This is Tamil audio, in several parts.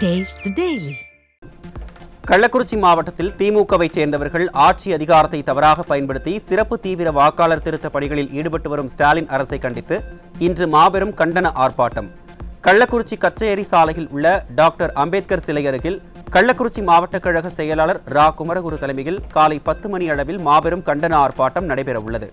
Taste the Daily. கள்ளக்குறிச்சி மாவட்டத்தில் திமுகவை சேர்ந்தவர்கள் ஆட்சி அதிகாரத்தை தவறாக பயன்படுத்தி சிறப்பு தீவிர வாக்காளர் திருத்த பணிகளில் ஈடுபட்டு வரும் ஸ்டாலின் அரசை கண்டித்து இன்று மாபெரும் கண்டன ஆர்ப்பாட்டம். கள்ளக்குறிச்சி கச்சேரி சாலையில் உள்ள டாக்டர் அம்பேத்கர் சிலை அருகில் கள்ளக்குறிச்சி மாவட்ட கழக செயலாளர் ரா குமரகுரு தலைமையில் காலை 10 மணி அளவில் மாபெரும் கண்டன ஆர்ப்பாட்டம் நடைபெறவுள்ளது.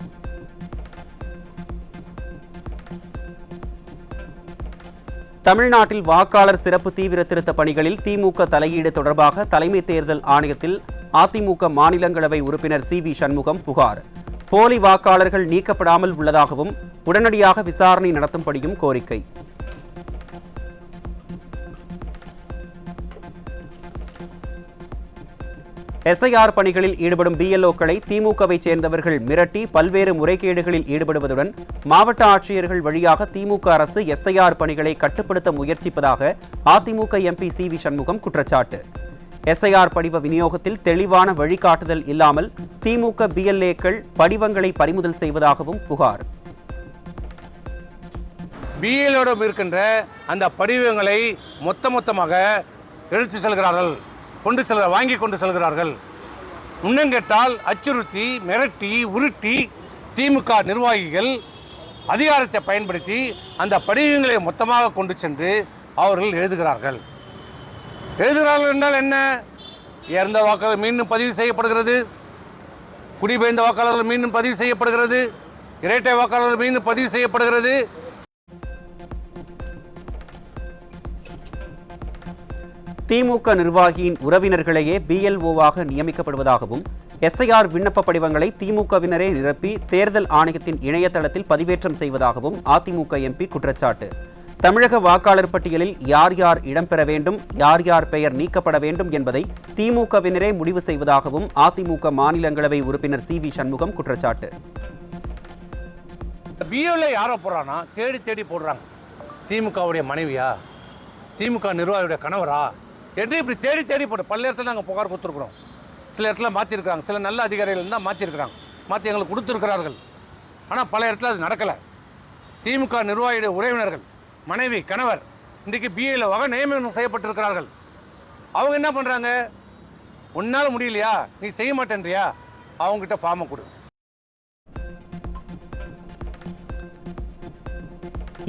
தமிழ்நாட்டில் வாக்காளர் சிறப்பு தீவிர திருத்த பணிகளில் திமுக தலையீடு தொடர்பாக தலைமை தேர்தல் ஆணையத்தில் அதிமுக மாநிலங்களவை உறுப்பினர் சி.வி. சண்முகம் புகார். போலி வாக்காளர்கள் நீக்கப்படாமல் உள்ளதாகவும் உடனடியாக விசாரணை நடத்தும்படியும் கோரிக்கை. எஸ்ஐஆர் பணிகளில் ஈடுபடும் பிஎல்ஓக்களை திமுகவை சேர்ந்தவர்கள் மிரட்டி பல்வேறு முறைகேடுகளில் ஈடுபடுவதுடன் மாவட்ட ஆட்சியர்கள் வழியாக திமுக அரசு எஸ்ஐஆர் பணிகளை கட்டுப்படுத்த முயற்சிப்பதாக அதிமுக எம்பி சி.வி. சண்முகம் குற்றச்சாட்டு. எஸ்ஐஆர் படிவ விநியோகத்தில் தெளிவான வழிகாட்டுதல் இல்லாமல் திமுக பிஎல்ஏக்கள் படிவங்களை பறிமுதல் செய்வதாகவும் புகார். பிஎல்ஓடம் இருக்கின்ற அந்த படிவங்களை மொத்தமாக எடுத்து செல்கிறார்கள், வாங்கி கொண்டு செல்கிறார்கள். முன்னங்கெட்டால் அச்சுறுத்தி மிரட்டி உருட்டி திமுக நிர்வாகிகள் அதிகாரத்தை பயன்படுத்தி அந்த படிவங்களை மொத்தமாக கொண்டு சென்று அவர்கள் எழுதுகிறார்கள் என்றால் என்ன? இறந்த வாக்காளர் மீண்டும் பதிவு செய்யப்படுகிறது, குடிபெயர்ந்த வாக்காளர்கள் மீண்டும் பதிவு செய்யப்படுகிறது, இரட்டை வாக்காளர்கள் மீண்டும் பதிவு செய்யப்படுகிறது. திமுக நிர்வாகியின் உறவினர்களையே பிஎல்ஓவாக நியமிக்கப்படுவதாகவும் எஸ்ஐஆர் விண்ணப்ப படிவங்களை திமுகவினரே நிரப்பி தேர்தல் ஆணையத்தின் இணையதளத்தில் பதிவேற்றம் செய்வதாகவும் அதிமுக எம்பி குற்றச்சாட்டு. தமிழக வாக்காளர் பட்டியலில் யார் யார் இடம்பெற வேண்டும், யார் யார் பெயர் நீக்கப்பட வேண்டும் என்பதை திமுகவினரே முடிவு செய்வதாகவும் அதிமுக மாநிலங்களவை உறுப்பினர் சி.வி. சண்முகம் குற்றச்சாட்டு. பிஎல்ஓ யாரோ போடுறானா தேடி போடுறாங்க. திமுகவுடைய மனைவியா, திமுக நிர்வாகியுடைய கணவரா என்று இப்படி தேடி போட்டு பல இடத்துல நாங்கள் புகார் கொடுத்துருக்குறோம். சில இடத்துல மாற்றிருக்கிறாங்க, சில நல்ல அதிகாரிகள் இருந்தால் மாற்றிருக்கிறாங்க, மாற்றி எங்களுக்கு கொடுத்துருக்கிறார்கள். ஆனால் பல இடத்துல அது நடக்கலை. திமுக நிர்வாகியுடைய உறவினர்கள் மனைவி கணவர் இன்றைக்கு பிஎல்ஓவாக நியமனம் செய்யப்பட்டிருக்கிறார்கள். அவங்க என்ன பண்ணுறாங்க? உன்னால் முடியலையா, நீ செய்ய மாட்டேன்றியா, அவங்ககிட்ட ஃபார்மை கொடு.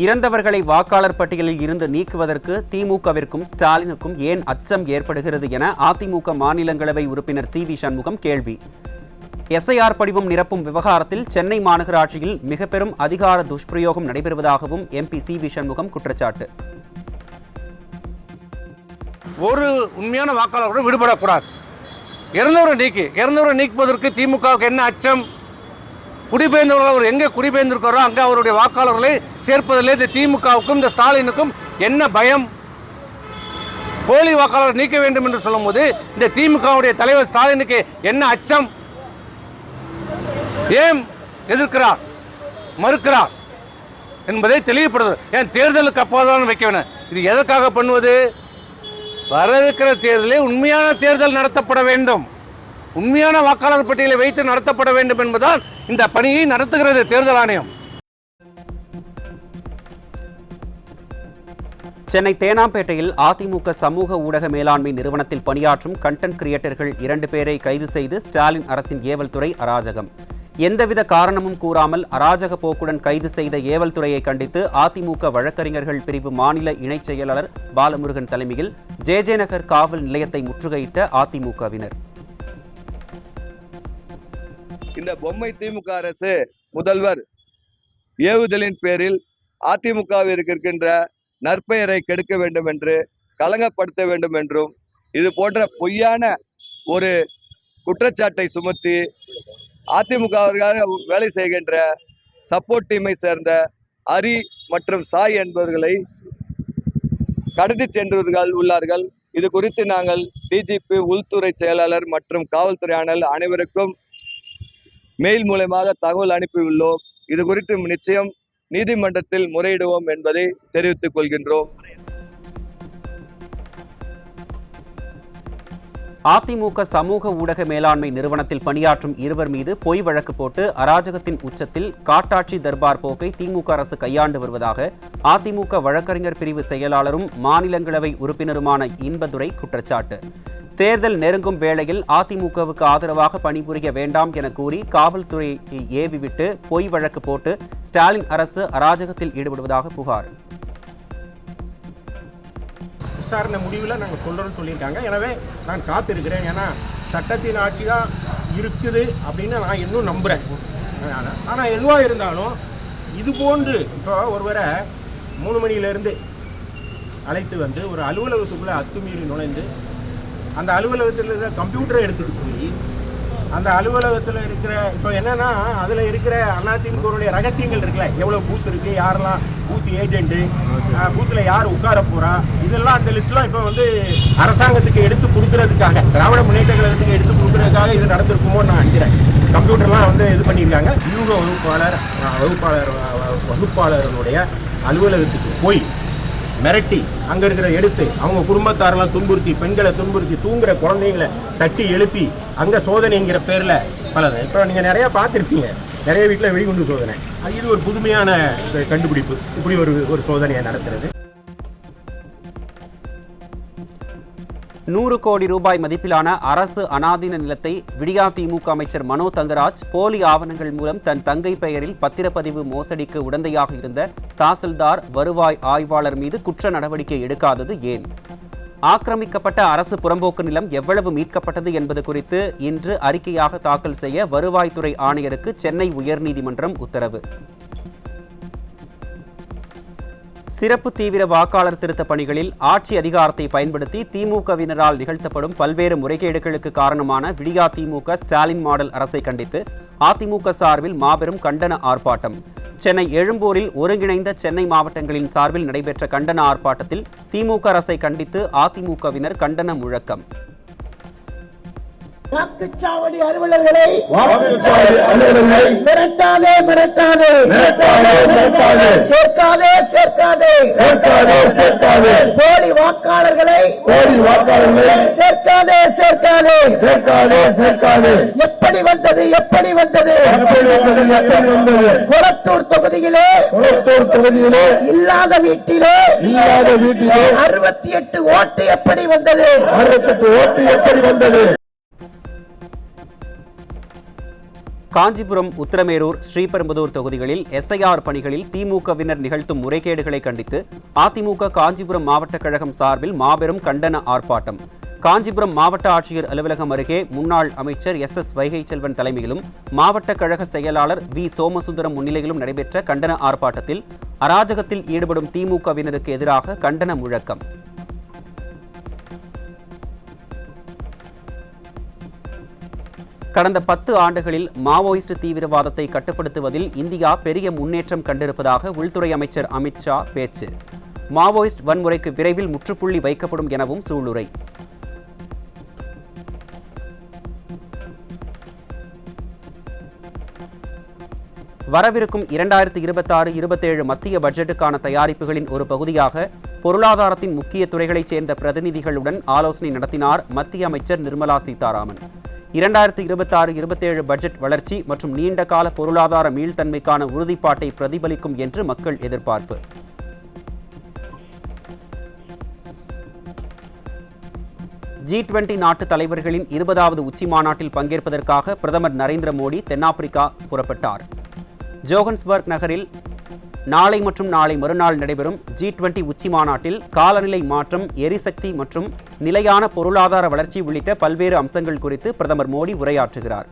இறந்தவர்களை வாக்காளர் பட்டியலில் இருந்து நீக்குவதற்கு திமுகவிற்கும் ஸ்டாலினுக்கும் ஏன் அச்சம் ஏற்படுகிறது என அதிமுக மாநிலங்களவை உறுப்பினர் சி.வி. சண்முகம் கேள்வி. எஸ்ஐஆர் படிவம் நிரப்பும் விவகாரத்தில் சென்னை மாநகராட்சியில் மிக பெரும் அதிகார துஷ்பிரயோகம் நடைபெறுவதாகவும் எம்பி சி.வி. சண்முகம் குற்றச்சாட்டு. ஒரு உண்மையான வாக்காளர் கூட விடுபடக்கூடாது. இறந்தவரை நீக்குவதற்கு திமுகவுக்கு என்ன அச்சம்? குடிபெயர்ந்தவர்கள் எங்கே குடிபெயர்ந்திருக்காரோ அங்கே அவருடைய வாக்காளர்களை சேர்ப்பதிலே இந்த திமுகவுக்கும் இந்த ஸ்டாலினுக்கும் என்ன பயம்? போலி வாக்காளர் நீக்க வேண்டும் என்று சொல்லும் போது இந்த திமுகவுடைய தலைவர் ஸ்டாலினுக்கு என்ன அச்சம்? ஏன் எதிர்க்கிறார், மறுக்கிறார் என்பதை தெளிவுபடுது. ஏன் தேர்தலுக்கு அப்போதான் வைக்க வேணும்? இது எதற்காக பண்ணுவது? வரவிருக்கிற தேர்தலில் உண்மையான தேர்தல் நடத்தப்பட வேண்டும், உண்மையான வாக்காளர் பட்டியலை வைத்து நடத்தப்பட வேண்டும் என்பதால் இந்த பணியை நடத்துகிறது தேர்தல் ஆணையம். சென்னை தேனாம்பேட்டையில் அதிமுக சமூக ஊடக மேலாண்மை நிறுவனத்தில் பணியாற்றும் கண்டென்ட் கிரியேட்டர்கள் 2 பேரை கைது செய்து ஸ்டாலின் அரசின் ஏவல் துறை அராஜகம். எந்தவித காரணமும் கூறாமல் அராஜக போக்குடன் கைது செய்த ஏவல் துறையை கண்டித்து அதிமுக வழக்கறிஞர்கள் பிரிவு மாநில இணைச் செயலாளர் பாலமுருகன் தலைமையில் ஜே.ஜே. நகர் காவல் நிலையத்தை முற்றுகையிட்ட அதிமுகவினர். இந்த பொம்மை திமுக அரசு முதல்வர் ஏவுதலின் பேரில் அதிமுகவிற்கு இருக்கின்ற நற்பெயரை கெடுக்க வேண்டும் என்று, களங்கப்படுத்த வேண்டும் என்றும் இது போன்ற பொய்யான ஒரு குற்றச்சாட்டை சுமத்தி அதிமுகவிற்காக வேலை செய்கின்ற சப்போர்ட் டீமை சேர்ந்த ஹரி மற்றும் சாய் என்பவர்களை கடத்தி சென்றவர்கள் உள்ளார்கள். இது குறித்து நாங்கள் டிஜிபி, உள்துறை செயலாளர் மற்றும் காவல்துறை ஆணையர் அனைவருக்கும் மெயில் மூலமாக தகவல் அனுப்பியுள்ளோம். இது குறித்து நிச்சயம் நீதிமன்றத்தில் முறையிடுவோம் என்பதை தெரிவித்துக் கொள்கின்றோம். அதிமுக சமூக ஊடக மேலாண்மை நிறுவனத்தில் பணியாற்றும் இருவர் மீது பொய் வழக்கு போட்டு அராஜகத்தின் உச்சத்தில் காட்டாட்சி தர்பார் போக்கை திமுக அரசு கையாண்டு வருவதாக அதிமுக வழக்கறிஞர் பிரிவு செயலாளரும் மாநிலங்களவை உறுப்பினருமான இன்பதுரை குற்றச்சாட்டு. தேர்தல் நெருங்கும் வேளையில் அதிமுகவுக்கு ஆதரவாக பணிபுரிய வேண்டாம் என கூறி காவல்துறையை ஏவிவிட்டு பொய் வழக்கு போட்டு ஸ்டாலின் அரசு அராஜகத்தில் ஈடுபடுவதாக புகார். விசாரணை முடிவில் நாங்கள் சொல்கிறோன்னு சொல்லியிருக்காங்க. எனவே நான் காத்திருக்கிறேன். ஏன்னா சட்டத்தின் ஆட்சி தான் இருக்குது அப்படின்னு நான் இன்னும் நம்புகிறேன். ஆனால் எதுவாக இருந்தாலும் இது போன்று இப்போ ஒருவரை 3 மணியிலேருந்து அழைத்து வந்து ஒரு அலுவலகத்துக்குள்ளே அத்துமீறி நுழைந்து அந்த அலுவலகத்தில் இருக்கிற கம்ப்யூட்டரை எடுத்துகிட்டு போய் அந்த அலுவலகத்தில் இருக்கிற இப்போ என்னென்னா அதில் இருக்கிற அதிமுகவுடைய ரகசியங்கள் இருக்குல்ல, எவ்வளோ பூத் இருக்குது, யாரெல்லாம் பூத் ஏஜென்ட்டு, பூத்தில் யார் உட்கார போகிறா, இதெல்லாம் அந்த லிஸ்ட்லாம் இப்போ வந்து அரசாங்கத்துக்கு எடுத்து கொடுக்குறதுக்காக, திராவிட முன்னேற்ற கழகத்துக்கு எடுத்து கொடுக்குறதுக்காக இது நடந்திருக்குமோ நான் நினைக்கிறேன். கம்ப்யூட்டர்லாம் வந்து இது பண்ணியிருக்காங்க. வியூக வகுப்பாளருடைய அலுவலகத்துக்கு போய் மிரட்டி அங்கே இருக்கிற எடுத்து அவங்க குடும்பத்தாரெல்லாம் துன்புறுத்தி, பெண்களை துன்புறுத்தி, தூங்குற குழந்தைங்களை தட்டி எழுப்பி அங்கே சோதனைங்கிற பேரில் பலது இப்போ நீங்கள் நிறையா பார்த்துருப்பீங்க. நிறைய வீட்டில் வெடிகுண்டு சோதனை. இது ஒரு புதுமையான கண்டுபிடிப்பு. இப்படி ஒரு சோதனையை நடத்துறது. 100 கோடி ரூபாய் மதிப்பிலான அரசு அனாதீன நிலத்தை விடியா திமுக அமைச்சர் மனோ தங்கராஜ் போலி ஆவணங்கள் மூலம் தன் தங்கை பெயரில் பத்திரப்பதிவு மோசடிக்கு உடந்தையாக இருந்த தாசில்தார், வருவாய் ஆய்வாளர் மீது குற்ற நடவடிக்கை எடுக்காதது ஏன்? ஆக்கிரமிக்கப்பட்ட அரசு புறம்போக்கு நிலம் எவ்வளவு மீட்கப்பட்டது என்பது குறித்து இன்று அறிக்கையாக தாக்கல் செய்ய வருவாய்த்துறை ஆணையருக்கு சென்னை உயர்நீதிமன்றம் உத்தரவு. சிறப்பு தீவிர வாக்காளர் திருத்த பணிகளில் ஆட்சி அதிகாரத்தை பயன்படுத்தி திமுகவினரால் நிகழ்த்தப்படும் பல்வேறு முறைகேடுகளுக்கு காரணமான விடியா திமுக ஸ்டாலின் மாடல் அரசை கண்டித்து அதிமுக சார்பில் மாபெரும் கண்டன ஆர்ப்பாட்டம். சென்னை எழும்பூரில் ஒருங்கிணைந்த சென்னை மாவட்டங்களின் சார்பில் நடைபெற்ற கண்டன ஆர்ப்பாட்டத்தில் திமுக அரசை கண்டித்து அதிமுகவினர் கண்டன முழக்கம். வாக்குச்சாவடி அலுவலர்களை மிரட்டாதே மிரட்டாதே சேர்க்காதே சேர்க்காதே போலி வாக்காளர்களை சேர்க்காதே சேர்க்காதே எப்படி வந்தது கொளத்தூர் தொகுதியிலே இல்லாத வீட்டிலே 68 ஓட்டு எப்படி வந்தது? காஞ்சிபுரம், உத்திரமேரூர், ஸ்ரீபெரும்புதூர் தொகுதிகளில் எஸ்ஐஆர் பணிகளில் திமுகவினர் நிகழ்த்தும் முறைகேடுகளை கண்டித்து அதிமுக காஞ்சிபுரம் மாவட்ட கழகம் சார்பில் மாபெரும் கண்டன ஆர்ப்பாட்டம். காஞ்சிபுரம் மாவட்ட ஆட்சியர் அலுவலகம் அருகே முன்னாள் அமைச்சர் SS வைகை செல்வன் தலைமையிலும் மாவட்ட கழக செயலாளர் V சோமசுந்தரம் முன்னிலையிலும் நடைபெற்ற கண்டன ஆர்ப்பாட்டத்தில் அராஜகத்தில் ஈடுபடும் திமுகவினருக்கு எதிராக கண்டன முழக்கம். கடந்த 10 ஆண்டுகளில் மாவோயிஸ்ட் தீவிரவாதத்தை கட்டுப்படுத்துவதில் இந்தியா பெரிய முன்னேற்றம் கண்டிருப்பதாக உள்துறை அமைச்சர் அமித் ஷா பேச்சு. மாவோயிஸ்ட் வன்முறைக்கு விரைவில் முற்றுப்புள்ளி வைக்கப்படும் எனவும் சூளுரை. வரவிருக்கும் 2026-27 மத்திய பட்ஜெட்டுக்கான தயாரிப்புகளின் ஒரு பகுதியாக பொருளாதாரத்தின் முக்கிய துறைகளைச் சேர்ந்த பிரதிநிதிகளுடன் ஆலோசனை நடத்தினார் மத்திய அமைச்சர் நிர்மலா சீதாராமன். 2026-27 பட்ஜெட் வளர்ச்சி மற்றும் நீண்டகால பொருளாதார மீள்தன்மைக்கான உறுதிப்பாட்டை பிரதிபலிக்கும் என்று மக்கள் எதிர்பார்ப்பு. G20 நாட்டு தலைவர்களின் 20வது உச்சி மாநாட்டில் பங்கேற்பதற்காக பிரதமர் நரேந்திர மோடி தென்னாப்பிரிக்கா புறப்பட்டார். ஜோகன்ஸ்பர்க் நகரில் நாளை மற்றும் நாளை மறுநாள் நடைபெறும் G20 உச்சி மாநாட்டில் காலநிலை மாற்றம், எரிசக்தி மற்றும் நிலையான பொருளாதார வளர்ச்சி உள்ளிட்ட பல்வேறு அம்சங்கள் குறித்து பிரதமர் மோடி உரையாற்றுகிறார்.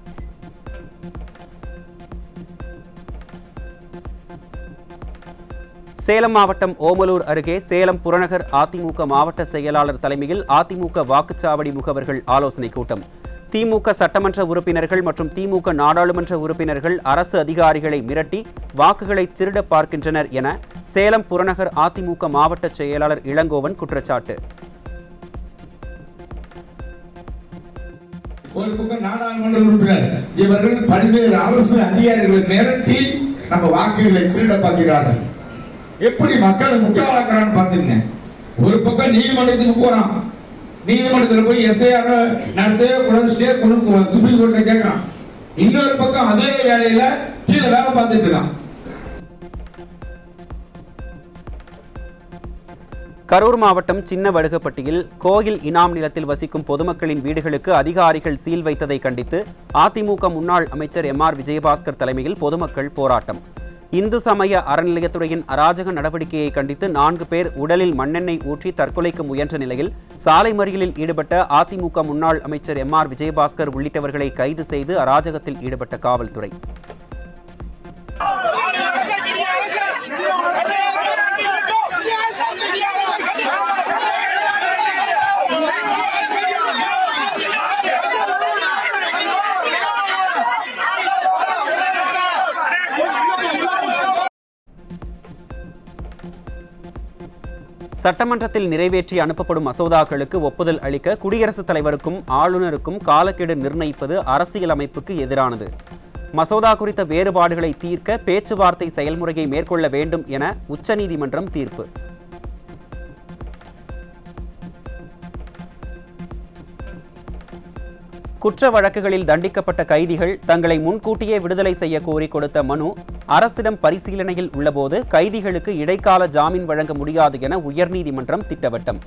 சேலம் மாவட்டம் ஓமலூர் அருகே சேலம் புறநகர் அதிமுக மாவட்ட செயலாளர் தலைமையில் அதிமுக வாக்குச்சாவடி முகவர்கள் ஆலோசனைக் கூட்டம். திமுக சட்டமன்ற உறுப்பினர்கள் மற்றும் திமுக நாடாளுமன்ற உறுப்பினர்கள் அரசு அதிகாரிகளை மிரட்டி வாக்குகளை திருட பார்க்கின்றனர் என சேலம் புறநகர் அதிமுக மாவட்ட செயலாளர் இளங்கோவன் குற்றச்சாட்டு. ஒரு பக்கம் நாடாளுமன்ற உறுப்பினர் இவர்கள் பல்வேறு அரசு அதிகாரிகளை மிரட்டி நம்ம வாக்குகளை திருட பார்க்கிறார்கள். எப்படி மக்களை முட்டாளாக்குறான்னு பாத்துங்க. ஒரு பக்கம் நீதிமன்றத்துக்கு போறான், நீதிமன்றத்தில் போய் எஸ்ஐஆர் நடத்தவே கூடாது, ஸ்டே சுப்ரீம் கோர்ட்ல கேட்கறான். இன்னொரு பக்கம் அதே வேலையில கீழே வேலை பார்த்துட்டு இருக்கான். கரூர் மாவட்டம் சின்ன வடுகப்பட்டியில் கோயில் இனாம் நிலத்தில் வசிக்கும் பொதுமக்களின் வீடுகளுக்கு அதிகாரிகள் சீல் வைத்ததை கண்டித்து அதிமுக முன்னாள் அமைச்சர் MR விஜயபாஸ்கர் தலைமையில் பொதுமக்கள் போராட்டம். இந்து சமய அறநிலையத்துறையின் அராஜக நடவடிக்கையை கண்டித்து 4 பேர் உடலில் மண்ணெண்ணெய் ஊற்றி தற்கொலைக்கு முயன்ற நிலையில் சாலை மறியலில் ஈடுபட்ட அதிமுக முன்னாள் அமைச்சர் MR விஜயபாஸ்கர் உள்ளிட்டவர்களை கைது செய்து அராஜகத்தில் ஈடுபட்ட காவல்துறை. சட்டமன்றத்தில் நிறைவேற்றி அனுப்பப்படும் மசோதாக்களுக்கு ஒப்புதல் அளிக்க குடியரசுத் தலைவருக்கும் ஆளுநருக்கும் காலக்கெடு நிர்ணயிப்பது அரசியலமைப்புக்கு எதிரானது. மசோதா குறித்த வேறுபாடுகளை தீர்க்க பேச்சுவார்த்தை செயல்முறையை மேற்கொள்ள வேண்டும் என உச்சநீதிமன்றம் தீர்ப்பு. குற்ற வழக்குகளில் தண்டிக்கப்பட்ட கைதிகள் தங்களை முன்கூட்டியே விடுதலை செய்ய கோரி கொடுத்த மனு அரசிடம் பரிசீலனையில் உள்ளபோது கைதிகளுக்கு இடைக்கால ஜாமீன் வழங்க முடியாது என உயர்நீதிமன்றம் திட்டவட்டம்.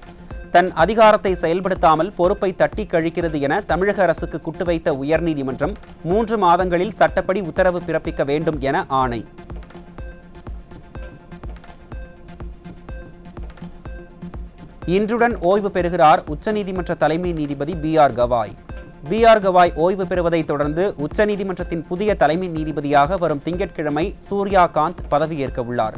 தன் அதிகாரத்தை செயல்படுத்தாமல் பொறுப்பை தட்டி கழிக்கிறது என தமிழக அரசுக்கு குட்டு வைத்த உயர்நீதிமன்றம் 3 மாதங்களில் சட்டப்படி உத்தரவு பிறப்பிக்க வேண்டும் என ஆணை. இன்றுடன் ஓய்வு பெறுகிறார் உச்சநீதிமன்ற தலைமை நீதிபதி BR கவாய். BR கவாய் ஓய்வு பெறுவதைத் தொடர்ந்து உச்சநீதிமன்றத்தின் புதிய தலைமை நீதிபதியாக வரும் திங்கட்கிழமை சூர்யாகாந்த் பதவியேற்க உள்ளார்.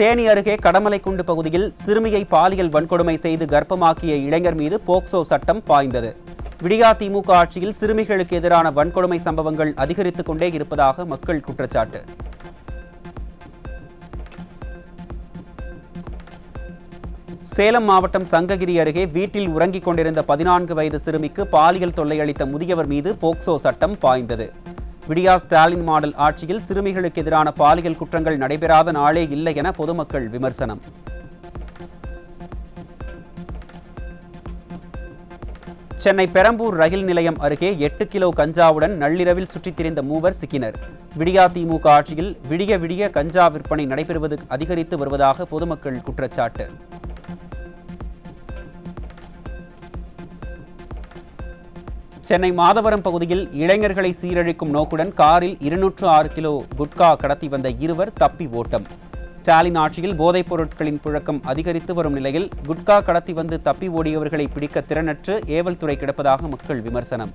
தேனி அருகே கடமலைக்குண்டு பகுதியில் சிறுமியை பாலியல் வன்கொடுமை செய்து கர்ப்பமாக்கிய இளைஞர் மீது போக்சோ சட்டம் பாய்ந்தது. விடியா திமுக ஆட்சியில் சிறுமிகளுக்கு எதிரான வன்கொடுமை சம்பவங்கள் அதிகரித்துக் கொண்டே இருப்பதாக மக்கள் குற்றச்சாட்டு. சேலம் மாவட்டம் சங்ககிரி அருகே வீட்டில் உறங்கிக் கொண்டிருந்த 14 வயது சிறுமிக்கு பாலியல் தொல்லை அளித்த முதியவர் மீது போக்சோ சட்டம் பாய்ந்தது. விடியா ஸ்டாலின் மாடல் ஆட்சியில் சிறுமிகளுக்கு எதிரான பாலியல் குற்றங்கள் நடைபெறாத நாளே இல்லை என பொதுமக்கள் விமர்சனம். சென்னை பெரம்பூர் ரயில் நிலையம் அருகே 8 கிலோ கஞ்சாவுடன் நள்ளிரவில் சுற்றித் திரிந்த மூவர் சிக்கினர். விடியா திமுக ஆட்சியில் விடிய விடிய கஞ்சா விற்பனை நடைபெறுவது அதிகரித்து வருவதாக பொதுமக்கள் குற்றச்சாட்டு. சென்னை மாதவரம் பகுதியில் இளைஞர்களை சீரழிக்கும் நோக்குடன் காரில் 206 கிலோ குட்கா கடத்தி வந்த இருவர் தப்பி ஓட்டம். ஸ்டாலின் ஆட்சியில் போதைப் பொருட்களின் புழக்கம் அதிகரித்து வரும் நிலையில் குட்கா கடத்தி வந்து தப்பி ஓடியவர்களை பிடிக்க திறனற்று ஏவல் துறை கிடப்பதாக மக்கள் விமர்சனம்.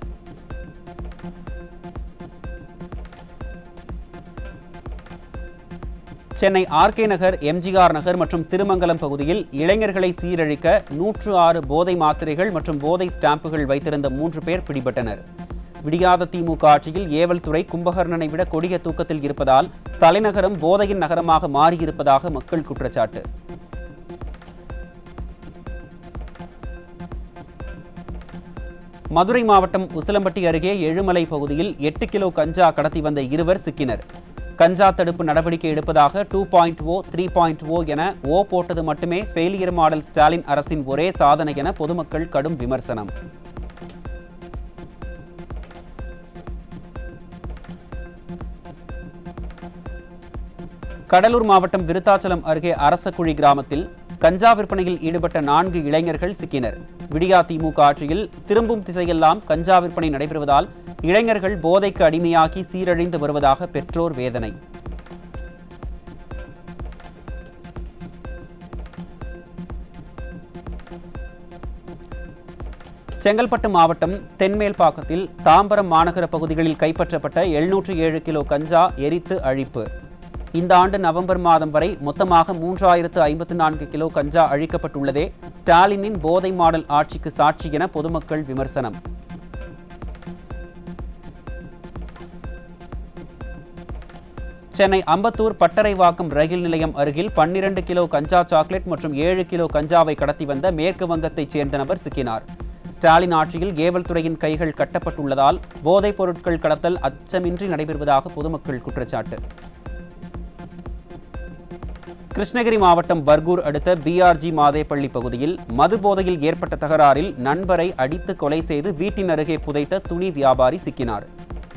சென்னை RK நகர், MGR நகர் மற்றும் திருமங்கலம் பகுதியில் இளைஞர்களை சீரழிக்க 106 போதை மாத்திரைகள் மற்றும் போதை ஸ்டாம்புகள் வைத்திருந்த 3 பேர் பிடிபட்டனர். விடியாத திமுக ஆட்சியில் ஏவல் துறை கும்பகர்ணனை விட கொடிய தூக்கத்தில் இருப்பதால் தலைநகரம் போதையின் நகரமாக மாறியிருப்பதாக மக்கள் குற்றச்சாட்டு. மதுரை மாவட்டம் உசிலம்பட்டி அருகே எழுமலை பகுதியில் 8 கிலோ கஞ்சா கடத்தி வந்த இருவர் சிக்கினர். கஞ்சா தடுப்பு நடவடிக்கை எடுப்பதாக 2.0, 3.0 என ஓ போட்டது மட்டுமே ஃபெயிலியர் மாடல் ஸ்டாலின் அரசின் ஒரே சாதனை என பொதுமக்கள் கடும் விமர்சனம். கடலூர் மாவட்டம் விருத்தாச்சலம் அருகே அரசக்குழி கிராமத்தில் கஞ்சா விற்பனையில் ஈடுபட்ட 4 இளைஞர்கள் சிக்கினர். விடியா திமுக ஆட்சியில் திரும்பும் திசையெல்லாம் கஞ்சா விற்பனை நடைபெறுவதால் இளைஞர்கள் போதைக்கு அடிமையாகி சீரழிந்து வருவதாக பெற்றோர் வேதனை. செங்கல்பட்டு மாவட்டம் தென்மேல்பாக்கத்தில் தாம்பரம் மாநகர பகுதிகளில் கைப்பற்றப்பட்ட 707 கிலோ கஞ்சா எரித்து அழிப்பு. இந்த ஆண்டு நவம்பர் மாதம் வரை மொத்தமாக 3054 கிலோ கஞ்சா அழிக்கப்பட்டுள்ளதே ஸ்டாலினின் போதை மாடல் ஆட்சிக்கு சாட்சி என பொதுமக்கள் விமர்சனம். சென்னை அம்பத்தூர் பட்டறைவாக்கம் ரயில் நிலையம் அருகில் 12 கிலோ கஞ்சா சாக்லேட் மற்றும் 7 கிலோ கஞ்சாவை கடத்தி வந்த மேற்கு வங்கத்தைச் சேர்ந்த நபர் சிக்கினார். ஸ்டாலின் ஆட்சியில் ஏவல் துறையின் கைகள் கட்டப்பட்டுள்ளதால் போதைப் பொருட்கள் கடத்தல் அச்சமின்றி நடைபெறுவதாக பொதுமக்கள் குற்றச்சாட்டு. கிருஷ்ணகிரி மாவட்டம் பர்கூர் அடுத்த பிஆர்ஜி மாதேப்பள்ளி பகுதியில் மது போதையில் ஏற்பட்ட தகராறில் நண்பரை அடித்து கொலை செய்து வீட்டின் அருகே புதைத்த துணி வியாபாரி சிக்கினார்.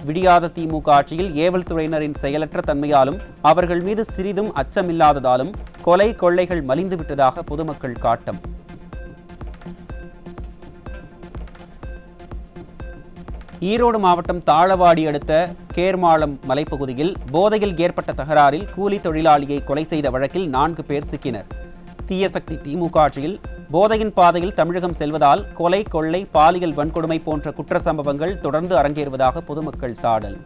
விடியாத திமுக ஆட்சியில் ஏவல் துறையினரின் செயலற்ற தன்மையாலும் அவர்கள் மீது சிறிதும் அச்சமில்லாததாலும் கொலை கொள்ளைகள் மலிந்துவிட்டதாக பொதுமக்கள் காட்டம். ஈரோடு மாவட்டம் தாளவாடி அடுத்த கேர்மாளம் மலைப்பகுதியில் போதையில் ஏற்பட்ட தகராறில் கூலி தொழிலாளியை கொலை செய்த வழக்கில் 4 பேர் சிக்கினர். தீய சக்தி திமுக ஆட்சியில் போதையின் பாதையில் தமிழகம் செல்வதால் கொலை கொள்ளை பாலியல் வன்கொடுமை போன்ற குற்ற சம்பவங்கள் தொடர்ந்து அரங்கேறுவதாக பொதுமக்கள் சாடல்.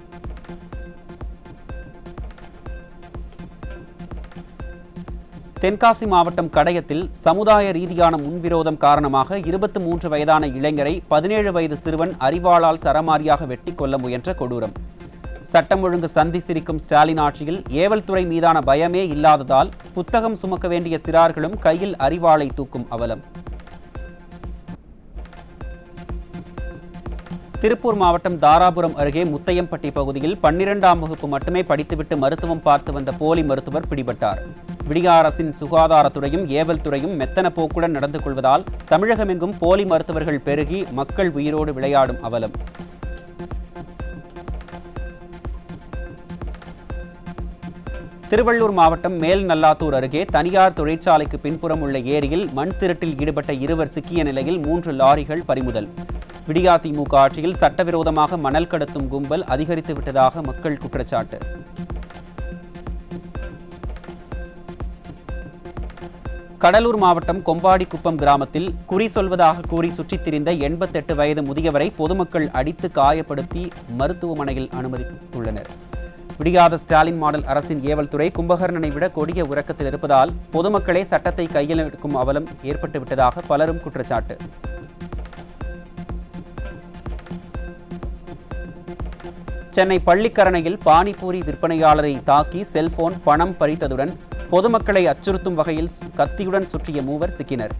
தென்காசி மாவட்டம் கடையத்தில் சமுதாய ரீதியான முன்விரோதம் காரணமாக 23 வயதான இளைஞரை 17 வயது சிறுவன் அரிவாளால் சரமாரியாக வெட்டி கொல்ல முயன்ற கொடூரம். சட்டம் ஒழுங்கு சந்தி சிரிக்கும் ஸ்டாலின் ஆட்சியில் ஏவல் துறை மீதான பயமே இல்லாததால் புத்தகம் சுமக்க வேண்டிய சிறார்களும் கையில் அரிவாளை தூக்கும் அவலம். திருப்பூர் மாவட்டம் தாராபுரம் அருகே முத்தையம்பட்டி பகுதியில் 12ஆம் வகுப்பு மட்டுமே படித்துவிட்டு மருத்துவம் பார்த்து வந்த போலி மருத்துவர் பிடிபட்டார். விடிய அரசின் சுகாதாரத்துறையும் ஏவல் துறையும் மெத்தன போக்குடன் நடந்து கொள்வதால் தமிழகமெங்கும் போலி மருத்துவர்கள் பெருகி மக்கள் உயிரோடு விளையாடும் அவலம். திருவள்ளூர் மாவட்டம் மேல் நல்லாத்தூர் அருகே தனியார் தொழிற்சாலைக்கு பின்புறம் உள்ள ஏரியில் மண் திருட்டில் ஈடுபட்ட 2 சிக்கிய நிலையில் 3 லாரிகள் பறிமுதல். விடியா திமுக ஆட்சியில் சட்டவிரோதமாக மணல் கடத்தும் கும்பல் அதிகரித்து விட்டதாக மக்கள் குற்றச்சாட்டு. கடலூர் மாவட்டம் கொம்பாடிக்குப்பம் கிராமத்தில் குறி சொல்வதாக கூறி சுற்றித் திரிந்த 88 வயது முதியவரை பொதுமக்கள் அடித்து காயப்படுத்தி மருத்துவமனையில் அனுமதித்துள்ளனர். விடியாத ஸ்டாலின் மாடல் அரசின் ஏவல் துறை கும்பகர்ணனை விட கொடிய உறக்கத்தில் இருப்பதால் பொதுமக்களே சட்டத்தை கையில் எடுக்கும் அவலம் ஏற்பட்டுவிட்டதாக பலரும் குற்றச்சாட்டு. சென்னை பள்ளிக்கரணையில் பானிபூரி விற்பனையாளரை தாக்கி செல்போன் பணம் பறித்ததுடன் பொதுமக்களை அச்சுறுத்தும் வகையில் கத்தியுடன் சுற்றிய 3 சிக்கினர்.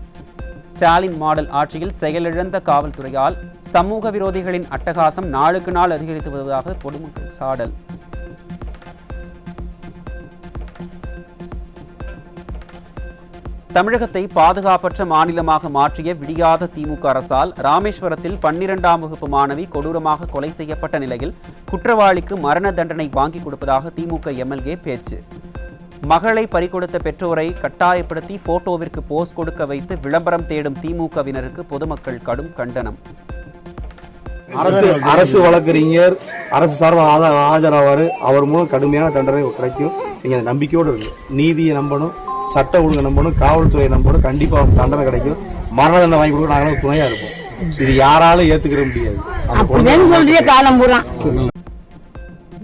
ஸ்டாலின் மாடல் ஆட்சியில் செயலிழந்த காவல்துறையால் சமூக விரோதிகளின் அட்டகாசம் நாளுக்கு நாள் அதிகரித்து வருவதாக பொதுமக்கள் சாடல். தமிழகத்தை பாதுகாப்பற்ற மாநிலமாக மாற்றிய விடியாத திமுக அரசால் ராமேஸ்வரத்தில் 12ஆம் வகுப்பு மாணவி கொடூரமாக கொலை செய்யப்பட்ட நிலையில் குற்றவாளிக்கு மரண தண்டனை வாங்கி கொடுப்பதாக திமுக எம்எல்ஏ பேச்சு. மகளை பறிகொடுத்த பெற்றோரை கட்டாயப்படுத்தி போட்டோவிற்கு போஸ் கொடுக்க வைத்து விளம்பரம் தேடும் திமுகவினருக்கு பொதுமக்கள் கடும் கண்டனம். அரசு வழக்கறிஞர் அரசு சார்பாக ஆஜராவாரு. அவர் மூலம் கடுமையான தண்டனை கிடைக்கும். நீங்க நம்பிக்கையோடு இருக்கு. நீதியை நம்பணும், சட்ட ஒழுங்கு நம்பணும், காவல்துறையை நம்பணும். கண்டிப்பா தண்டனை கிடைக்கும். மரண தண்டனை வாங்கி கொடுக்க நாங்களும் துணையா இருப்போம். இது யாராலும் ஏத்துக்கிற முடியாது.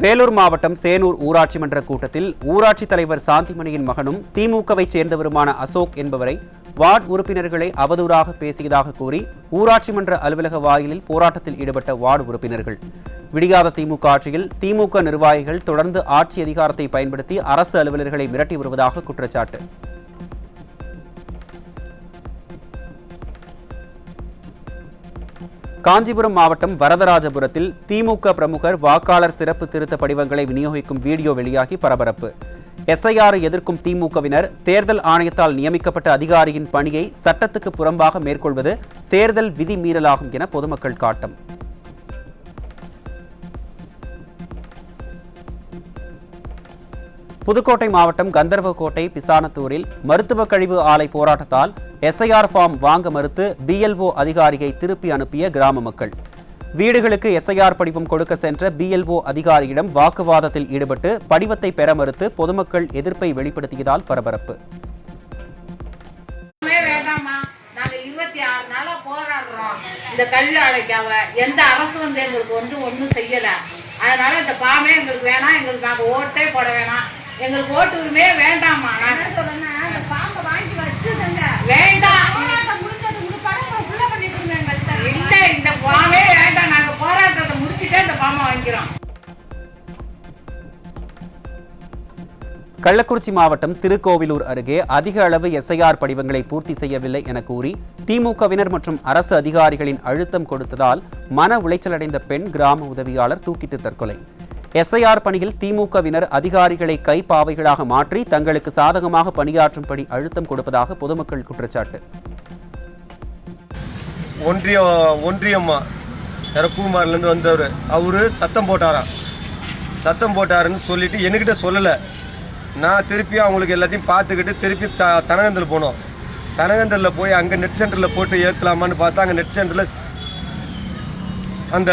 வேலூர் மாவட்டம் சேனூர் ஊராட்சி மன்ற கூட்டத்தில் ஊராட்சி தலைவர் சாந்திமணியின் மகனும் திமுகவை சேர்ந்தவருமான அசோக் என்பவரை வார்டு உறுப்பினர்களை அவதூறாக பேசியதாக கூறி ஊராட்சி மன்ற அலுவலக வாயிலில் போராட்டத்தில் ஈடுபட்ட வார்டு உறுப்பினர்கள். விடியாத திமுக ஆட்சியில் திமுக நிர்வாகிகள் தொடர்ந்து ஆட்சி அதிகாரத்தை பயன்படுத்தி அரசு அலுவலர்களை மிரட்டி வருவதாக குற்றச்சாட்டு. காஞ்சிபுரம் மாவட்டம் வரதராஜபுரத்தில் திமுக பிரமுகர் வாக்காளர் சிறப்பு திருத்த படிவங்களை விநியோகிக்கும் வீடியோ வெளியாகி பரபரப்பு. எஸ்ஐஆரை எதிர்க்கும் திமுகவினர் தேர்தல் ஆணையத்தால் நியமிக்கப்பட்ட அதிகாரியின் பணியை சட்டத்துக்கு புறம்பாக மேற்கொள்வது தேர்தல் விதி மீறலாகும் என பொதுமக்கள் காட்டம். புதுக்கோட்டை மாவட்டம் கந்தர்வக்கோட்டை பிசானத்தூரில் மருத்துவ கழிவு ஆலை போராட்டத்தால் எஸ்ஐஆர் ஃபார்ம் வாங்க மறுத்து பிஎல்ஓ அதிகாரியை திருப்பி அனுப்பிய கிராம மக்கள். வீடுகளுக்கு எஸ்ஐஆர் படிவம் கொடுக்க சென்ற பிஎல்ஓ அதிகாரியிடம் வாக்குவாதத்தில் ஈடுபட்டு படிவத்தை பெற மறுத்து பொதுமக்கள் எதிர்ப்பை வெளிப்படுத்தியதால் பரபரப்பு. இந்த கல்வி ஆலைக்காக எந்த அரசு எங்களுக்கு ஒன்றும் செய்யல. அதனால இந்த பாமே எங்களுக்கு வேணாம், எங்களுக்கு நாங்க ஓட்டே போட வேணாம், எங்களுக்கு ஓட்டு உரிமையே வேண்டாமா. வேண்டாம் இல்ல, இந்த பாமே வேண்டாம், நாங்க போராட்டத்தை முடிச்சுட்டே இந்த பாமை வாங்கிக்கிறோம். கள்ளக்குறிச்சி மாவட்டம் திருக்கோவிலூர் அருகே அதிக அளவு எஸ்ஐஆர் படிவங்களை பூர்த்தி செய்யவில்லை என கூறி திமுகவினர் மற்றும் அரசு அதிகாரிகளின் அழுத்தம் கொடுத்ததால் மன உளைச்சலடைந்த பெண் கிராம உதவியாளர் தூக்கிட்டு தற்கொலை. எஸ்ஐஆர் பணியில் திமுகவினர் அதிகாரிகளை கைப்பாவைகளாக மாற்றி தங்களுக்கு சாதகமாக பணியாற்றும்படி அழுத்தம் கொடுப்பதாக பொதுமக்கள் குற்றச்சாட்டு. ஒன்றியம்மா குமார்லேருந்து வந்தவர் அவரு சத்தம் போட்டாருன்னு சொல்லிட்டு என்கிட்ட சொல்லலை. நான் திருப்பி அவங்களுக்கு எல்லாத்தையும் பார்த்துக்கிட்டு திருப்பி தனகந்தல் போனோம். தனகந்தலில் போய் அங்கே நெட் சென்டரில் போட்டு ஏற்றலாமான்னு பார்த்தா அங்கே நெட் சென்டரில் அந்த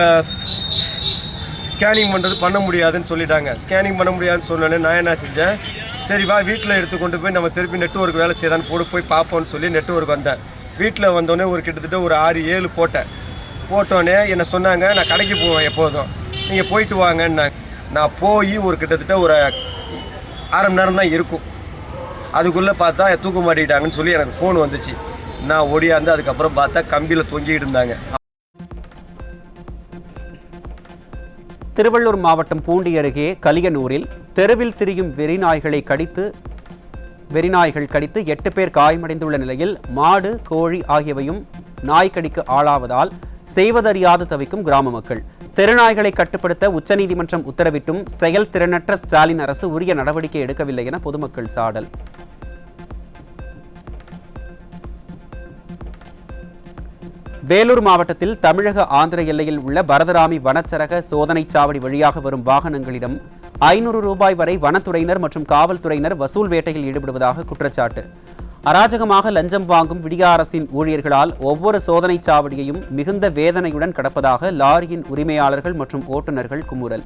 ஸ்கேனிங் பண்ணுறது பண்ண முடியாதுன்னு சொல்லிட்டாங்க. ஸ்கேனிங் பண்ண முடியாதுன்னு சொன்னோன்னே நான் என்ன செஞ்சேன், சரி வா வீட்டில் எடுத்து கொண்டு போய் நம்ம திருப்பி நெட்வொர்க் வேலை செய்யலான்னு போய் பார்ப்போன்னு சொல்லி நெட்வொர்க் வந்தேன். வீட்டில் வந்தோடனே கிட்டத்தட்ட ஒரு 6-7 போட்டோன்னே என்ன சொன்னாங்க, நான் கடைக்கு போவேன் எப்போதும், நீங்கள் போயிட்டு வாங்கன்னு. நான் போய் கிட்டத்தட்ட ஒரு 1/2 மணி நேரம் தான் இருக்கும். அதுக்குள்ளே பார்த்தா தூக்க மாட்டிக்கிட்டாங்கன்னு சொல்லி எனக்கு ஃபோன் வந்துச்சு. நான் ஓடியாந்து அதுக்கப்புறம் பார்த்தா கம்பியில் தொங்கிட்டு இருந்தாங்க. திருவள்ளூர் மாவட்டம் பூண்டி அருகே கலியனூரில் தெருவில் திரியும் வெறிநாய்கள் கடித்து 8 பேர் காயமடைந்துள்ள நிலையில் மாடு, கோழி ஆகியவையும் நாய்க்கடிக்கு ஆளாவதால் செய்வதறியாது தவிக்கும் கிராம மக்கள். தெருநாய்களை கட்டுப்படுத்த உச்சநீதிமன்றம் உத்தரவிட்டும் செயல்திறனற்ற ஸ்டாலின் அரசு உரிய நடவடிக்கை எடுக்கவில்லை என பொதுமக்கள் சாடல். வேலூர் மாவட்டத்தில் தமிழக ஆந்திர எல்லையில் உள்ள பரதராமி வனச்சரக சோதனை சாவடி வழியாக வரும் வாகனங்களிடம் 500 ரூபாய் வரை வனத்துறையினர் மற்றும் காவல்துறையினர் வசூல் வேட்டையில் ஈடுபடுவதாக குற்றச்சாட்டு. அராஜகமாக லஞ்சம் வாங்கும் விடிய அரசின் ஊழியர்களால் ஒவ்வொரு சோதனை சாவடியையும் மிகுந்த வேதனையுடன் கடப்பதாக லாரியின் உரிமையாளர்கள் மற்றும் ஓட்டுநர்கள் குமுறல்.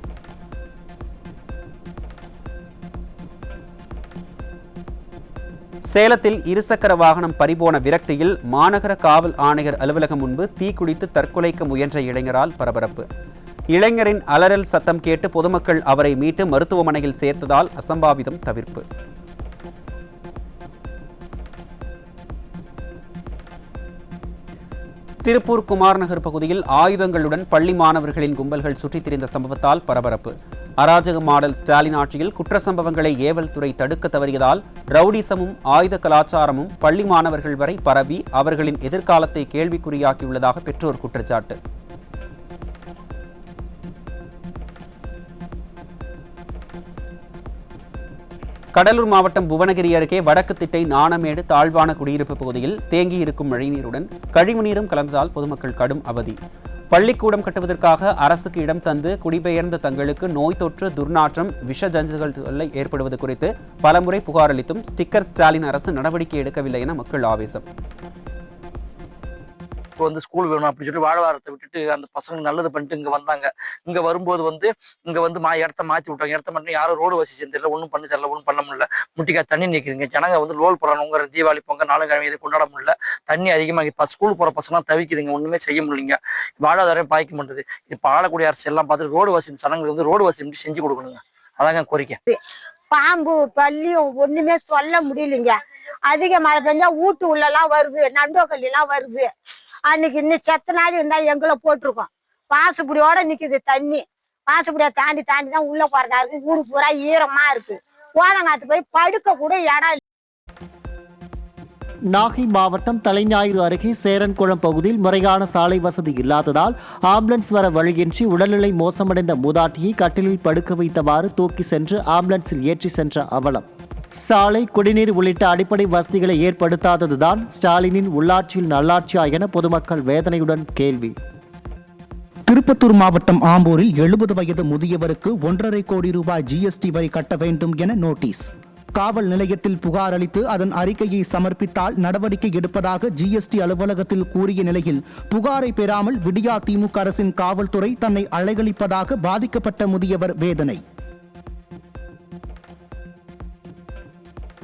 சேலத்தில் இருசக்கர வாகனம் பறிபோன விரக்தியில் மாநகர காவல் ஆணையர் அலுவலகம் முன்பு தீக்குளித்து தற்கொலைக்கு முயன்ற இளைஞரால் பரபரப்பு. இளைஞரின் அலறல் சத்தம் கேட்டு பொதுமக்கள் அவரை மீட்டு மருத்துவமனையில் சேர்த்ததால் அசம்பாவிதம் தவிர்ப்பு. திருப்பூர் குமார் நகர் பகுதியில் ஆயுதங்களுடன் பள்ளி மாணவர்களின் கும்பல்கள் சுற்றித் திரிந்த சம்பவத்தால் பரபரப்பு. அராஜக மாடல் ஸ்டாலின் ஆட்சியில் குற்ற சம்பவங்களை ஏவல் துறை தடுக்க தவறியதால் ரவுடிசமும் ஆயுத கலாச்சாரமும் பள்ளி மாணவர்கள் வரை பரவி அவர்களின் எதிர்காலத்தை கேள்விக்குறியாக்கியுள்ளதாக பெற்றோர் குற்றச்சாட்டு. கடலூர் மாவட்டம் புவனகிரி அருகே வடக்கு திட்டை நாணமேடு தாழ்வான குடியிருப்பு பகுதியில் தேங்கியிருக்கும் மழைநீருடன் கழிவுநீரும் கலந்ததால் பொதுமக்கள் கடும் அவதி. பள்ளிக்கூடம் கட்டுவதற்காக அரசுக்கு இடம் தந்து குடிபெயர்ந்த தங்களுக்கு நோய் தொற்று, துர்நாற்றம், விஷ ஜந்துகள் தொல்லை ஏற்படுவது குறித்து பலமுறை புகார் அளித்தும் ஸ்டிக்கர் ஸ்டாலின் அரசு நடவடிக்கை எடுக்கவில்லை என மக்கள் ஆவேசம். ஸ்கூல் வேணும் அப்படின்னு சொல்லிட்டு வாழ்வாரத்தை விட்டுட்டு அந்த பசங்க நல்லது பண்ணிட்டு இங்க வந்தாங்க. இங்க வரும்போது இடத்த மாத்தி விட்டாங்க. இடத்த மட்டும் யாரும் ரோடு வசதி தெரியல, ஒன்றும் பண்ணி தெரியல, ஒன்றும் பண்ண முடியல. முட்டிக்காய் தண்ணி நிற்குதுங்க. ஜனங்க லோல் போறாங்க. தீபாவளி பொங்கல் 4 கிழமை இதை கொண்டாட முடியல. தண்ணி அதிகமாக இப்போ ஸ்கூல் போற பசங்க தவிக்குதுங்க. ஒண்ணுமே செய்ய முடியலைங்க. வாழ்வாதாரம் பாய்க்க மாட்டேது. இப்போ ஆளக்கூடிய அரசு எல்லாம் பார்த்துட்டு ரோடு வசதி ஜனங்களுக்கு ரோடு வசதி செஞ்சு கொடுக்கணுங்க. அதாங்க கோரிக்கை. பாம்பு பள்ளியும் ஒண்ணுமே சொல்ல முடியலைங்க. அதிக மழை பெஞ்சா வீட்டு உள்ளெல்லாம் வருது, நண்டோக்கல்லாம் வருது. அன்னைக்கு இன்னும் செத்த நாள் இருந்தா எங்களை போட்டிருக்கோம். வாசுபடியோட நிக்குது தண்ணி. வாசுபடியா தாண்டி தான் உள்ள போறதா இருக்கு. ஊரு பூரா ஈரமா இருக்கு. கோதங்காத்து போய் படுக்க கூட இடம். நாகை மாவட்டம் தலைஞாயிறு அருகே சேரன்குளம் பகுதியில் முறையான சாலை வசதி இல்லாததால் ஆம்புலன்ஸ் வர வழியின்றி உடல்நிலை மோசமடைந்த மூதாட்டியை கட்டிலில் படுக்க வைத்தவாறு தூக்கி சென்று ஆம்புலன்ஸில் ஏற்றி சென்ற அவலம். சாலை, குடிநீர் உள்ளிட்ட அடிப்படை வசதிகளை ஏற்படுத்தாததுதான் ஸ்டாலினின் உள்ளாட்சியில் நல்லாட்சியா என பொதுமக்கள் வேதனையுடன் கேள்வி. திருப்பத்தூர் மாவட்டம் ஆம்பூரில் 70 வயது முதியவருக்கு 1.5 கோடி ரூபாய் ஜிஎஸ்டி வரி கட்ட வேண்டும் என நோட்டீஸ். காவல் நிலையத்தில் புகார் அளித்து அதன் அறிக்கையை சமர்ப்பித்தால் நடவடிக்கை எடுப்பதாக ஜிஎஸ்டி அலுவலகத்தில் கூறிய நிலையில் புகாரை பெறாமல் விடியா திமுக அரசின் காவல்துறை தன்னை அலைகழிப்பதாக பாதிக்கப்பட்ட முதியவர் வேதனை.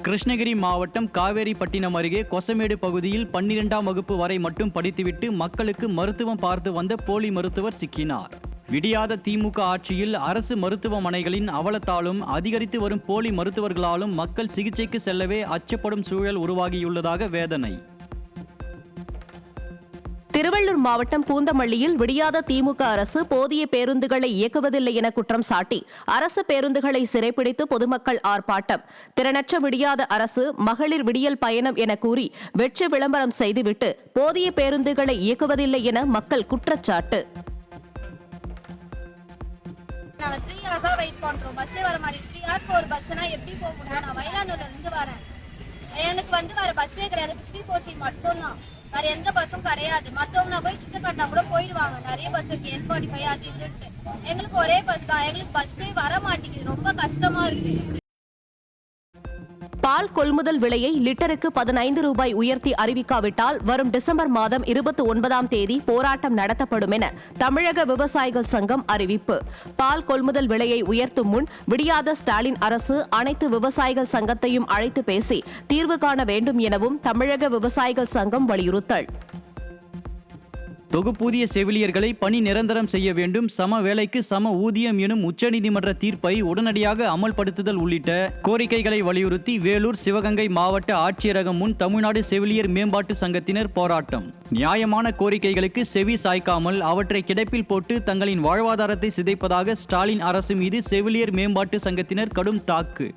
கிருஷ்ணகிரி மாவட்டம் காவேரிப்பட்டினம் அருகே கொசமேடு பகுதியில் 12ஆம் வகுப்பு வரை மட்டும் படித்துவிட்டு மக்களுக்கு மருத்துவம் பார்த்து வந்த போலி மருத்துவர் சிக்கினார். விடியாத திமுக ஆட்சியில் அரசு மருத்துவமனைகளின் அவலத்தாலும் அதிகரித்து வரும் போலி மருத்துவர்களாலும் மக்கள் சிகிச்சைக்கு செல்லவே அச்சப்படும் சூழல் உருவாகியுள்ளதாக வேதனை. திருவள்ளூர் மாவட்டம் பூந்தமல்லியில் விடியாத திமுக அரசு போதிய பேருந்துகளை இயக்குவதில்லை என குற்றம் சாட்டி அரசு பேருந்துகளை சிறைப்பிடித்து பொதுமக்கள் ஆர்ப்பாட்டம். திறனற்ற விடியாத அரசு மகளிர் விடியல் பயணம் என கூறி வெற்றி விளம்பரம் செய்துவிட்டு போதிய பேருந்துகளை இயக்குவதில்லை என மக்கள் குற்றச்சாட்டு. நாங்க 3 ஹவர்ஸா வெயிட் பண்றோம், பஸ்ஸே வர மாதிரி. 3 ஹவர்ஸ்க்கு ஒரு பஸ்னா எப்படி போக முடியும்? நான் வயலானூர்ல இருந்து வரேன், எனக்கு வர பஸ்ஸே கிடையாது. 54C மட்டும்தான், வேற எந்த பஸ்ஸும் கிடையாது. மத்தவங்க போய் சித்தக்காட்டினா கூட போயிடுவாங்க, நிறைய பஸ் இருக்கு, S45 அது இதுன்ட்டு. எங்களுக்கு ஒரே பஸ் தான், எங்களுக்கு பஸ்ஸே வர மாட்டேங்குது, ரொம்ப கஷ்டமா இருக்கு. பால் கொள்முதல் விலையை லிட்டருக்கு 15 ரூபாய் உயர்த்தி அறிவிக்காவிட்டால் வரும் டிசம்பர் மாதம் 29ஆம் தேதி போராட்டம் நடத்தப்படும் என தமிழக விவசாயிகள் சங்கம் அறிவிப்பு. பால் கொள்முதல் விலையை உயர்த்தும் முன் விடியாத ஸ்டாலின் அரசு அனைத்து விவசாயிகள் சங்கத்தையும் அழைத்து பேசி தீர்வு காண வேண்டும் எனவும் தமிழக விவசாயிகள் சங்கம் வலியுறுத்தல். தொகுப்பூதிய செவிலியர்களை பணி நிரந்தரம் செய்ய வேண்டும், சம வேலைக்கு சம ஊதியம் எனும் உச்சநீதிமன்ற தீர்ப்பை உடனடியாக அமல்படுத்துதல் உள்ளிட்ட கோரிக்கைகளை வலியுறுத்தி வேலூர் சிவகங்கை மாவட்ட ஆட்சியரகம் முன் தமிழ்நாடு செவிலியர் மேம்பாட்டு சங்கத்தினர் போராட்டம். நியாயமான கோரிக்கைகளுக்கு செவி சாய்க்காமல் அவற்றை கிடப்பில் போட்டு தங்களின் வாழ்வாதாரத்தை சிதைப்பதாக ஸ்டாலின் அரசு மீது செவிலியர் மேம்பாட்டு சங்கத்தினர் கடும் தாக்கு.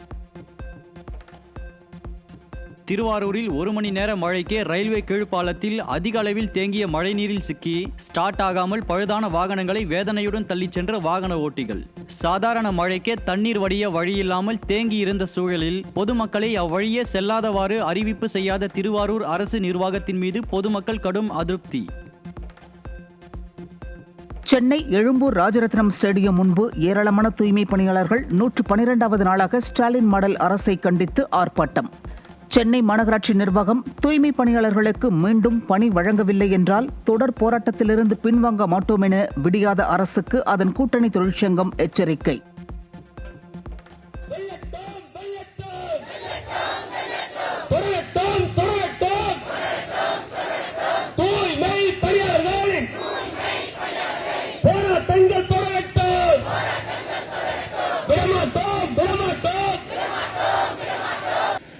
திருவாரூரில் 1 மணி நேர மழைக்கே ரயில்வே கீழ்ப்பாலத்தில் அதிக அளவில் தேங்கிய மழைநீரில் சிக்கி ஸ்டார்ட் ஆகாமல் பழுதான வாகனங்களை வேதனையுடன் தள்ளிச் சென்ற வாகன ஓட்டிகள். சாதாரண மழைக்கே தண்ணீர் வடிய வழியில்லாமல் தேங்கி இருந்த சூழலில் பொதுமக்களை அவ்வழியே செல்லாதவாறு அறிவிப்பு செய்யாத திருவாரூர் அரசு நிர்வாகத்தின் மீது பொதுமக்கள் கடும் அதிருப்தி. சென்னை எழும்பூர் ராஜரத்னம் ஸ்டேடியம் முன்பு ஏராளமான தூய்மை பணியாளர்கள் 112வது நாளாக ஸ்டாலின் மாடல் அரசை கண்டித்து ஆர்ப்பாட்டம். சென்னை மாநகராட்சி நிர்வாகம் தூய்மை பணியாளர்களுக்கு மீண்டும் பணி வழங்கவில்லை என்றால் தொடர் போராட்டத்திலிருந்து பின்வாங்க மாட்டோம் என விடியாத அரசுக்கு அதன் கூட்டணி தொழிற்சங்கம் எச்சரிக்கை.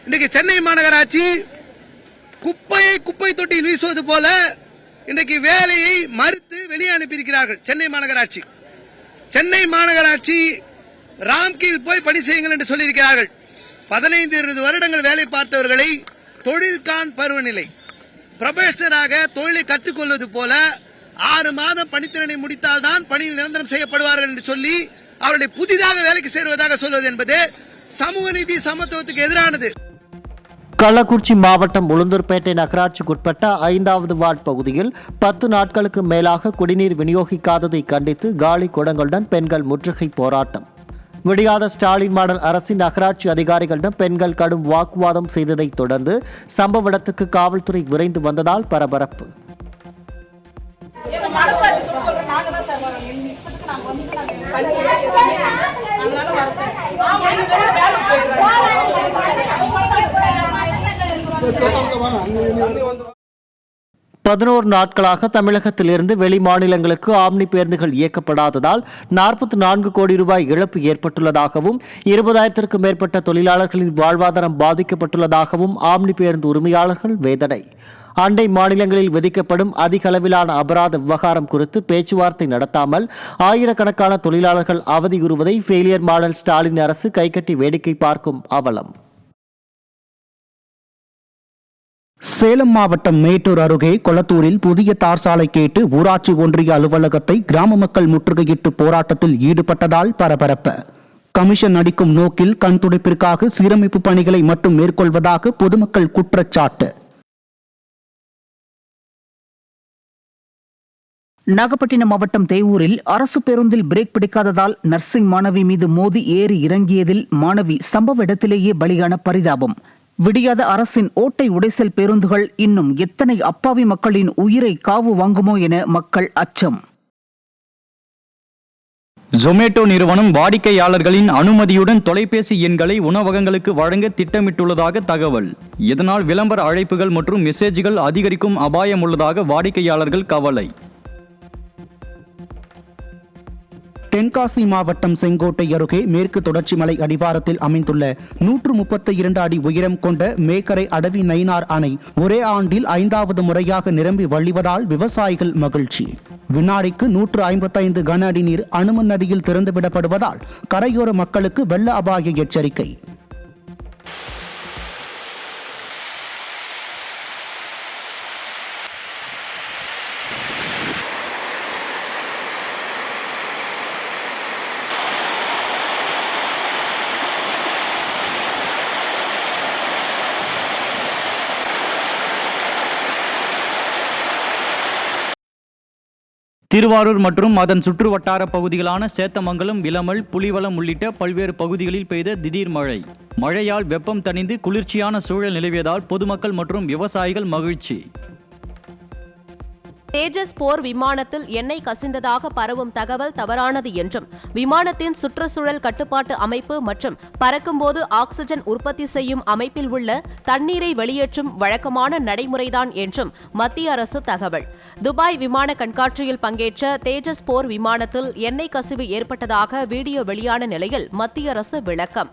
இன்றைக்கு சென்னை மாநகராட்சி குப்பையை குப்பை தொட்டியில் வீசுவது போல இன்றைக்கு வேலையை மறுத்து வெளியே அனுப்பியிருக்கிறார்கள். சென்னை மாநகராட்சி ராம்கீல் போய் பணி செய்யுங்கள் என்று சொல்லியிருக்கிறார்கள். 15-20 வருடங்கள் வேலை பார்த்தவர்களை தொழில்கான் பருவநிலை ப்ரொபேஷனராக தொழிலை கற்றுக்கொள்வது போல 6 மாதம் பணித்திறனை முடித்தால்தான் பணியில் நிரந்தரம் செய்யப்படுவார்கள் என்று சொல்லி அவர்களை புதிதாக வேலைக்கு சேருவதாக சொல்வது என்பது சமூக நீதி சமத்துவத்துக்கு எதிரானது. கள்ளக்குறிச்சி மாவட்டம் உளுந்தூர்பேட்டை நகராட்சிக்குட்பட்ட 5வது வார்டு பகுதியில் 10 நாட்களுக்கு மேலாக குடிநீர் விநியோகிக்காததை கண்டித்து காலி குடங்களுடன் பெண்கள் முற்றுகை போராட்டம். விடியாத ஸ்டாலின் மாடல் அரசின் நகராட்சி அதிகாரிகளிடம் பெண்கள் கடும் வாக்குவாதம் செய்ததைத் தொடர்ந்து சம்பவ இடத்துக்கு காவல்துறை விரைந்து வந்ததால் பரபரப்பு. பதினோரு நாட்களாக தமிழகத்திலிருந்து வெளி மாநிலங்களுக்கு ஆம்னி பேருந்துகள் இயக்கப்படாததால் 44 கோடி ரூபாய் இழப்பு ஏற்பட்டுள்ளதாகவும் 20,000க்கும் மேற்பட்ட தொழிலாளர்களின் வாழ்வாதாரம் பாதிக்கப்பட்டுள்ளதாகவும் ஆம்னி பேருந்து உரிமையாளர்கள் வேதனை. அண்டை மாநிலங்களில் விதிக்கப்படும் அதிக அளவிலான அபராத விவகாரம் குறித்து பேச்சுவார்த்தை நடத்தாமல் ஆயிரக்கணக்கான தொழிலாளர்கள் அவதியுறுவதை ஃபெயிலியர் மாடல் ஸ்டாலின் அரசு கைகட்டி வேடிக்கை பார்க்கும் அவலம். சேலம் மாவட்டம் மேட்டூர் அருகே கொளத்தூரில் புதிய தார் சாலை கேட்டு ஊராட்சி ஒன்றிய அலுவலகத்தை கிராம மக்கள் முற்றுகையிட்டு போராட்டத்தில் ஈடுபட்டதால் பரபரப்பு. கமிஷன் அடிக்கும் நோக்கில் கண்துடைப்பிற்காக சீரமைப்பு பணிகளை மட்டும் மேற்கொள்வதாக பொதுமக்கள் குற்றச்சாட்டு. நாகப்பட்டினம் மாவட்டம் தேவூரில் அரசு பேருந்தில் பிரேக் பிடிக்காததால் நர்சிங் மாணவி மீது மோதி ஏறி இறங்கியதில் மாணவி சம்பவ இடத்திலேயே பலியான பரிதாபம். விடியாத அரசின் ஓட்டை உடைசல் பேருந்துகள் இன்னும் எத்தனை அப்பாவி மக்களின் உயிரை காவு வாங்குமோ என மக்கள் அச்சம். ஜொமேட்டோ நிறுவனம் வாடிக்கையாளர்களின் அனுமதியுடன் தொலைபேசி எண்களை உணவகங்களுக்கு வழங்க திட்டமிட்டுள்ளதாக தகவல். இதனால் விளம்பர அழைப்புகள் மற்றும் மெசேஜ்கள் அதிகரிக்கும் அபாயம் உள்ளதாக வாடிக்கையாளர்கள் கவலை. தென்காசி மாவட்டம் செங்கோட்டை அருகே மேற்கு தொடர்ச்சி மலை அடிவாரத்தில் அமைந்துள்ள 132 அடி உயரம் கொண்ட மேக்கரை அடவி நயினார் அணை ஒரே ஆண்டில் 5வது முறையாக நிரம்பி வழிவதால் விவசாயிகள் மகிழ்ச்சி. வினாடிக்கு 155 கன அடி நீர் அனுமன் நதியில் திறந்துவிடப்படுவதால் கரையோர மக்களுக்கு வெள்ள அபாய எச்சரிக்கை. திருவாரூர் மற்றும் அதன் சுற்று வட்டார பகுதிகளான சேத்தமங்கலம், விளமல், புலிவலம் உள்ளிட்ட பல்வேறு பகுதிகளில் பெய்த திடீர் மழை. மழையால் வெப்பம் தணிந்து குளிர்ச்சியான சூழல் நிலவியதால் பொதுமக்கள் மற்றும் விவசாயிகள் மகிழ்ச்சி. தேஜஸ் போர் விமானத்தில் எண்ணெய் கசிந்ததாக பரவும் தகவல் தவறானது என்றும், விமானத்தின் சுற்றுச்சூழல் கட்டுப்பாட்டு அமைப்பு மற்றும் பறக்கும்போது ஆக்சிஜன் உற்பத்தி செய்யும் அமைப்பில் உள்ள தண்ணீரை வெளியேற்றும் வழக்கமான நடைமுறைதான் என்றும் மத்திய அரசு தகவல். துபாய் விமான கண்காட்சியில் பங்கேற்ற தேஜஸ் போர் விமானத்தில் எண்ணெய் கசிவு ஏற்பட்டதாக வீடியோ வெளியான நிலையில் மத்திய அரசு விளக்கம்.